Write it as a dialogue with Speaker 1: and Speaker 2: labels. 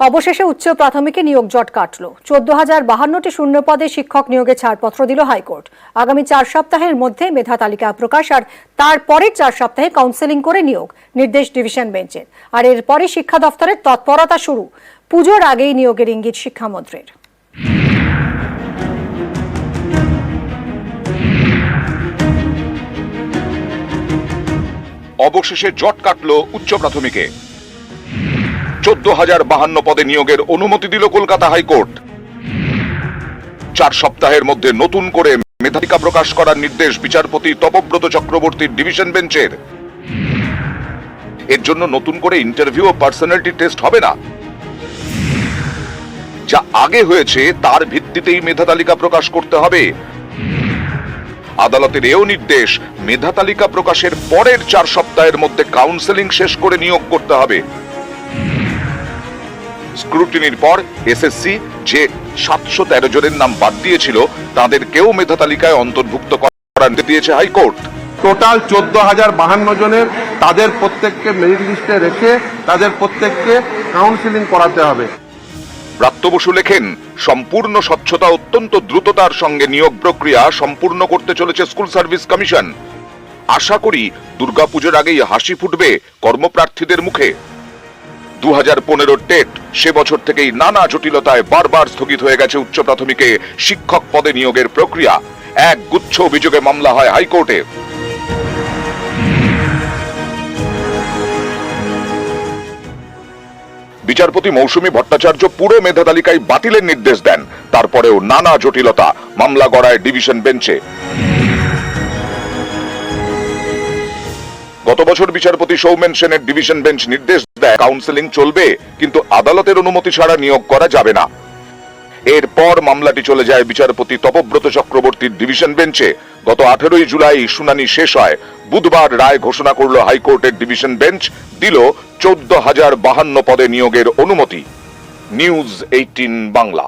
Speaker 1: অবশেষে উচ্চ প্রাথমিকে নিয়োগ জট কাটল। 14,052টি শূন্য পদে শিক্ষক নিয়োগে ছাড়পত্র দিল হাইকোর্ট। আগামী 4 সপ্তাহের মধ্যে মেধা তালিকা প্রকাশ আর তারপরের 4 সপ্তাহে কাউন্সেলিং করে নিয়োগ নির্দেশ ডিভিশন বেঞ্চের। আর এরপরে শিক্ষা দফতরের তৎপরতা শুরু। পুজোর আগেই নিয়োগের ইঙ্গিত শিক্ষামন্ত্রীর।
Speaker 2: অবশেষে জট কাটল উচ্চ প্রাথমিকে। 14,052 পদে নিয়োগের অনুমতি দিল কলকাতা হাইকোর্ট। 4 সপ্তাহের মধ্যে নতুন করে মেধা তালিকা প্রকাশ করার নির্দেশ বিচারপতি তপব্রত চক্রবর্তীর ডিভিশন বেঞ্চের। এর জন্য নতুন করে ইন্টারভিউ ও পার্সোনালিটি টেস্ট হবে না। যা আগে হয়েছে তার ভিত্তিতেই মেধা তালিকা প্রকাশ করতে হবে। আদালতের এও নির্দেশ, মেধা তালিকা প্রকাশের পরের 4 সপ্তাহের মধ্যে কাউন্সেলিং শেষ করে নিয়োগ করতে হবে। স্ক্রুটিনির পর এসএসসি যে 713 জনের নাম বাদ দিয়েছিল তাদেরকেও মেধা তালিকায় অন্তর্ভুক্ত করার নির্দেশ দিয়েছে হাইকোর্ট।
Speaker 3: টোটাল 14,052 জনের তাদের প্রত্যেককে মেরিট লিস্টে রেখে তাদের প্রত্যেককে কাউন্সেলিং করাতে হবে।
Speaker 2: ব্রাত্য বসু লেখেন, সম্পূর্ণ স্বচ্ছতা অত্যন্ত দ্রুততার সঙ্গে নিয়োগ প্রক্রিয়া সম্পূর্ণ করতে চলেছে স্কুল সার্ভিস কমিশন। আশা করি দুর্গাপুজোর আগেই হাসি ফুটবে কর্মপ্রার্থীদের মুখে। 2015 টেট সে বছর থেকেই নানা জটিলতায় বারবার স্থগিত হয়ে গেছে উচ্চ প্রাথমিকে শিক্ষক পদে নিয়োগের প্রক্রিয়া। এক গুচ্ছ অভিযোগে মামলা হয় হাইকোর্টে। বিচারপতি মৌসুমী ভট্টাচার্য পুরো মেধা তালিকায় বাতিলের নির্দেশ দেন। তারপরেও নানা জটিলতা, মামলা গড়ায় ডিভিশন বেঞ্চে। গত বছর বিচারপতি সৌমেন সেনের ডিভিশন বেঞ্চ নির্দেশ দেয় কাউন্সেলিং চলবে, কিন্তু আদালতের অনুমতি ছাড়া নিয়োগ করা যাবে না। এরপর মামলাটি চলে যায় বিচারপতি তপব্রত চক্রবর্তীর ডিভিশন বেঞ্চে। গত 18 জুলাই শুনানি শেষ হয়। বুধবার রায় ঘোষণা করল হাইকোর্টের ডিভিশন বেঞ্চ, দিল 14,052 পদে নিয়োগের অনুমতি। নিউজ 18 বাংলা।